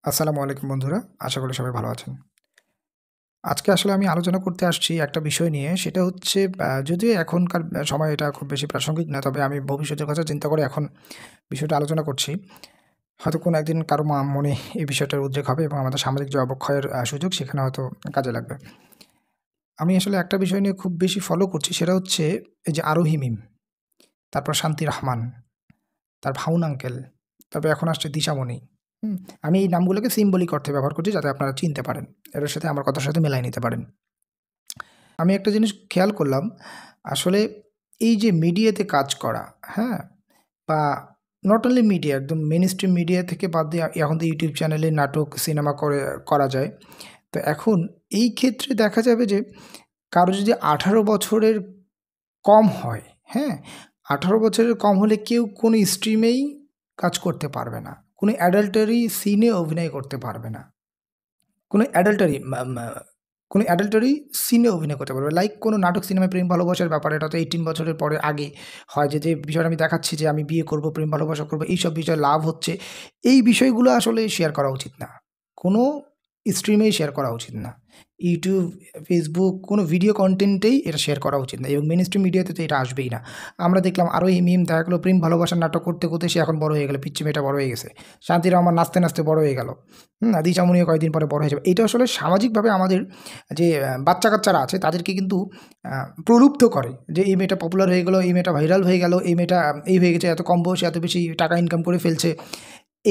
আসসালামু আলাইকুম বন্ধুরা। আশা করি সবাই ভালো আছেন। আজকে আসলে আমি আলোচনা করতে আসছি একটা বিষয় নিয়ে। সেটা হচ্ছে যদিও এখনকার সময়ে এটা খুব বেশি প্রাসঙ্গিক না। তবে আমি ভবিষ্যতের কথা চিন্তা করে এখন বিষয়টা আলোচনা করছি। হয়তো কোনো একদিন কারো মনে এই বিষয়টার উদ্রেক হবে এবং আমাদের সামাজিক যে অবক্ষয়ের সুযোগ সেখানে হয়তো কাজে লাগবে। আমি আসলে একটা বিষয় নিয়ে খুব বেশি ফলো করছি সেটা হচ্ছে এই যে আরোহী মিম, তারপর শান্তি রহমান, তারপর হাউন আঙ্কেল, তারপরে এখন আসছে দিশামণি। হুম? আমি এই নামগুলোকে সিম্বলিক অর্থে ব্যবহার করছি যাতে আপনারা চিনতে পারেন। এটার সাথে আমার কথার সাথে মেলায় নিতে পারেন। আমি একটা জিনিস খেয়াল করলাম, আসলে এই যে মিডিয়াতে কাজ করা, হ্যাঁ? বা নট অনলি মিডিয়া, একদম মেইনস্ট্রিম মিডিয়া থেকে বাদ দিয়ে এখন তো ইউটিউব চ্যানেলে নাটক, সিনেমা করা যায়। তো এখন এই ক্ষেত্রে দেখা যাবে যে কারো যদি ১৮ বছরের কম হয়, হ্যাঁ? ১৮ বছরের কম হলে কেউ কোনো স্ট্রিমেই কাজ করতে পারবে না। কোনো অ্যাডাল্টারি সিনে অভিনয় করতে পারবে না। কোনো অ্যাডাল্টারি মা মা কোনো অ্যাডাল্টারি সিনে অভিনয় করতে পারবে। লাইক কোনো নাটক, সিনেমায় প্রেম ভালোবাসার ব্যাপার, এটা তো 18 বছরের পরে আগে হয় যে বিষয়টা আমি দেখাচ্ছি যে আমি বিয়ে করব, প্রেম ভালোবাসা করব, এইসব বিষয়ে লাভ হচ্ছে। এই বিষয়গুলো আসলে শেয়ার করা উচিত না। কোনো স্ট্রিমেই শেয়ার করা উচিত না। YouTube, Facebook কোনো ভিডিও কনটেন্টেই এটা শেয়ার করা উচিত না এবং মেইনস্ট্রিম মিডিয়াতে তো এটা আসবেই না। আমরা দেখলাম আরও এই মিম দেখা গেলো প্রেম ভালোবাসার নাটক করতে, করতে সে এখন বড় হয়ে গেল। পিচ্চি মেয়েটা বড় হয়ে গেছে। শান্তি রহমান নাচতে, নাচতে বড় হয়ে গেল। দিশামণিও কয়েকদিন পরে বড় হয়ে যাবে। এটা আসলে সামাজিকভাবে আমাদের যে বাচ্চা-কাচ্চারা আছে তাদেরকে কিন্তু আ প্রলুব্ধ করে যে এই মেয়েটা পপুলার হয়ে গেল, এই মেয়েটা ভাইরাল হয়ে গেল, এই মেয়েটা এই হয়ে গেছে, এত কম বয়সে এত বেশি টাকা ইনকাম করে ফেলছে।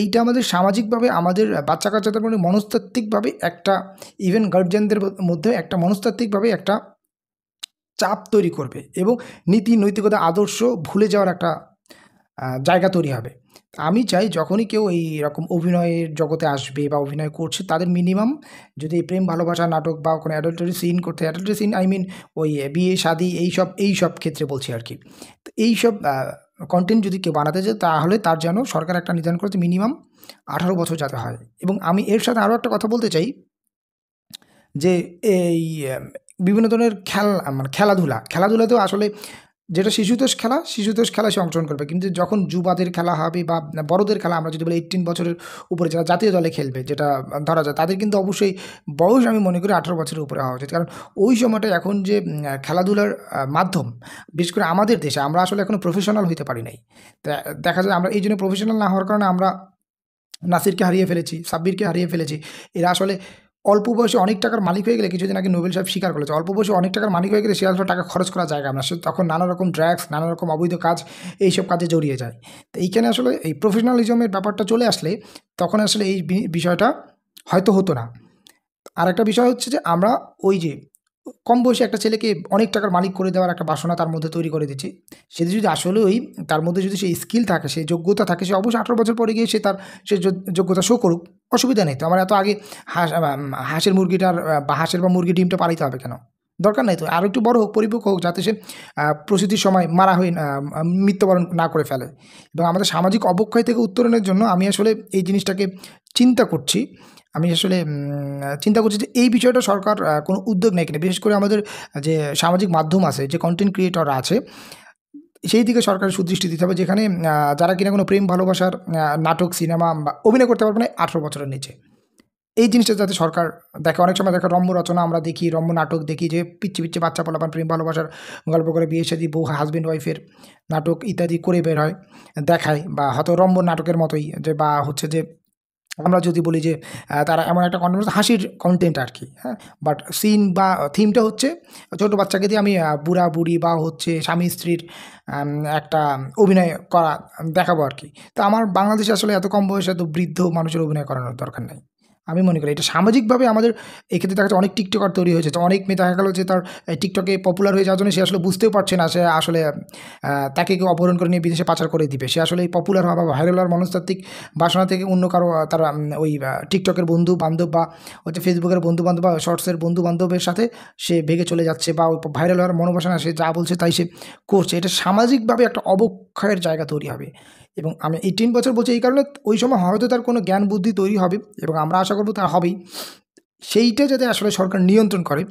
এইটা আমাদের সামাজিকভাবে আমাদের বাচ্চা-কাচ্চাদের মনে মনস্তাত্ত্বিকভাবে একটা, ইভেন গার্ডিয়ানদের মধ্যে একটা মনস্তাত্ত্বিকভাবে একটা চাপ তৈরি করবে এবং নীতি, নৈতিকতা, আদর্শ ভুলে যাওয়ার একটা জায়গা তৈরি হবে। আমি চাই যখনই কেউ এইরকম অভিনয়ের জগতে আসবে বা অভিনয় করছে তাদের মিনিমাম যদি প্রেম ভালোবাসা নাটক বা কোনো অ্যাডাল্টারি সিন করতে, অ্যাডাল্টারি সিন আই মিন ওই বিয়ে-শাদী এইসব ক্ষেত্রে বলছি আরকি। তো এইসব কনটেন্ট যদি কেউ বানাতে চায় তাহলে তার যেন সরকার একটা নির্ধারণ করেছে মিনিমাম ১৮ বছর যাতে হয় এবং আমি এর সাথে আরও একটা কথা বলতে চাই যে এই বিভিন্ন ধরনের মানে খেলাধুলাতেও আসলে যেটা শিশুতোষ খেলায় সে অংশগ্রহণ করবে। কিন্তু যখন যুবাদের খেলা হবে বা বড়দের খেলা আমরা যদি বলি 18 বছরের উপরে যারা জাতীয় দলে খেলবে যেটা ধরা যায় তাদের কিন্তু অবশ্যই বয়স আমি মনে করি 18 বছরের উপরে হওয়া উচিত। কারণ ওই সময়টায় এখন যে খেলাধুলার মাধ্যম বিশেষ করে আমাদের দেশে আমরা আসলে এখনো প্রফেশনাল হইতে পারি নাই। তা দেখা যায় আমরা এইজন্য প্রফেশনাল না হওয়ার কারণে আমরা নাসিরকে হারিয়ে ফেলেছি, সাব্বিরকে হারিয়ে ফেলেছি। এরা আসলে অল্প বয়সে অনেক টাকার মালিক হয়ে গেলে কিছুদিন আগে নোবেল সাহেব স্বীকার করেছে। অল্প বয়সে অনেক টাকার মালিক হয়ে গেলে সে আসলে টাকা খরচ করার জায়গা না। সে তখন নানা রকম ড্রাগস, নানা রকম অবৈধ কাজ এইসব কাজে জড়িয়ে যায়। তো এইখানে আসলে এই প্রফেশনালিজমের ব্যাপারটা চলে আসলে তখন আসলে এই বিষয়টা হয়তো হতো না। আরেকটা বিষয় হচ্ছে যে আমরা ওই যে কম বয়সী একটা ছেলেকে অনেক টাকার মালিক করে দেওয়ার একটা বাসনা তার মধ্যে তৈরি করে দিচ্ছি। সে যদি আসলেই তার মধ্যে যদি সেই স্কিল থাকে, সেই যোগ্যতা থাকে, সে অবশ্যই ১৮ বছর পরে গিয়ে সে তার সে যোগ্যতা শো করুক। অসুবিধা নেই তো। আমার এত আগে হাঁসের মুরগিটার বা হাঁসের বা মুরগির ডিমটা পালাইতে হবে কেন? দরকার নাই তো। আরেকটু বড় হোক, পরিপক্ক হোক যাতে সে প্রসূতির সময় মারা হয়ে মৃত্যুবরণ না করে ফেলে। এবং আমাদের সামাজিক অবক্ষয় থেকে উত্তরণের জন্য আমি আসলে এই জিনিসটাকে চিন্তা করছি। আমি আসলে চিন্তা করছি যে এই বিষয়টা সরকার কোনো উদ্যোগ নেয় কিনা। বিশেষ করে আমাদের যে সামাজিক মাধ্যম আছে, যে কনটেন্ট ক্রিয়েটররা আছে, সেই দিকে সরকারের সুদৃষ্টি দিতে হবে যেখানে যারা কিনা কোনো প্রেম ভালোবাসার নাটক, সিনেমা বা অভিনয় করতে পারবে না ১৮ বছরের নিচে। এই জিনিসটা যাতে সরকার দেখে। অনেক সময় দেখে রম্য রচনা আমরা দেখি, রম্য নাটক দেখি যে পিচ্চি, পিচ্চি বাচ্চা পোলাপান প্রেম ভালোবাসার গল্প করে বিয়ে-শাদী, বউ হাসব্যান্ড ওয়াইফের নাটক ইত্যাদি করে বের হয়, দেখায় বা হয়তো রম্য নাটকের মতোই যে বা হচ্ছে যে আমরা যদি বলি যে তারা এমন একটা কনটেন্ট হাসির কনটেন্ট আরকি, হ্যাঁ? বাট সিন বা থিমটা হচ্ছে ছোট বাচ্চাকে দিয়ে আমি বুড়া-বুড়ি বা হচ্ছে স্বামী-স্ত্রীর আম একটা অভিনয় করা দেখাবো আরকি। তো আমার বাংলাদেশে আসলে এত কম বয়সে এত বৃদ্ধ মানুষের অভিনয় করানোর দরকার নাই। আমি মনে করি এটা সামাজিকভাবে আমাদের এক্ষেত্রে দেখা যাচ্ছে অনেক টিকটকার তৈরি হয়েছে। তো অনেক মেয়ে দেখা গেল যে তার টিকটকে পপুলার হয়ে যাওয়ার জন্য সে আসলে বুঝতেও পারছে না সে আসলে তাকে কেউ অপহরণ করে নিয়ে বিদেশে পাচার করে দিবে। সে আসলে এই পপুলার হওয়া বা ভাইরাল হওয়ার মনস্তাত্ত্বিক বাসনা থেকে অন্য কারো তার ওই টিকটকের বন্ধু-বান্ধব বা হচ্ছে ফেসবুকের বন্ধু-বান্ধব বা শর্টসের বন্ধু-বান্ধবের সাথে সে ভেগে চলে যাচ্ছে বা ওই ভাইরাল হওয়ার মনোবাসনা সে যা বলছে তাই সে করছে। এটা সামাজিকভাবে একটা অবক্ষয়ের জায়গা তৈরি হবে এবং আমি 18 বছর বলছি এই কারণে ওই সময় হয়তো তার কোনো জ্ঞান বুদ্ধি তৈরি হবে এবং আমরা আশা করব তার হবেই। সেইটা যাতে আসলে সরকার নিয়ন্ত্রণ করে।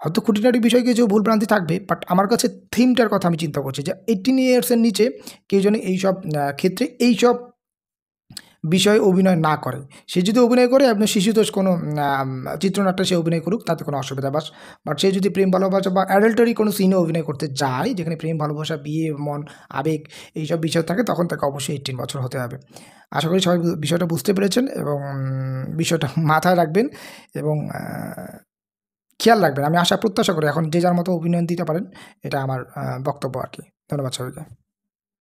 হয়তো খুঁটিনাটি বিষয়ে কিছু ভুলভ্রান্তি থাকবে। বাট আমার কাছে থিমটার কথা আমি চিন্তা করছি যে 18 ইয়ার্স এর নিচে কেউ যেন এইসব ক্ষেত্রে এইসব বিষয়ে অভিনয় না করে। সে যদি অভিনয় করে আপনার শিশুতোষ কোনো চিত্রনাট্যে সে অভিনয় করুক, তাতে কোনো অসুবিধা বাট সে যদি প্রেম ভালোবাসা বা অ্যাডাল্টারি কোনো সিনে অভিনয় করতে যায়, যেখানে প্রেম ভালোবাসা, বিয়ে, মন, আবেগ এইসব বিষয় থাকে, তখন তাকে অবশ্যই 18 বছর হতে হবে। আশা করি সবাই বিষয়টা বুঝতে পেরেছেন এবং বিষয়টা মাথায় রাখবেন এবং খেয়াল রাখবেন। আমি আশা প্রত্যাশা করি এখন যে যার মতো অপিনিয়ন দিতে পারেন। এটা আমার বক্তব্য আরকি। ধন্যবাদ সবাইকে।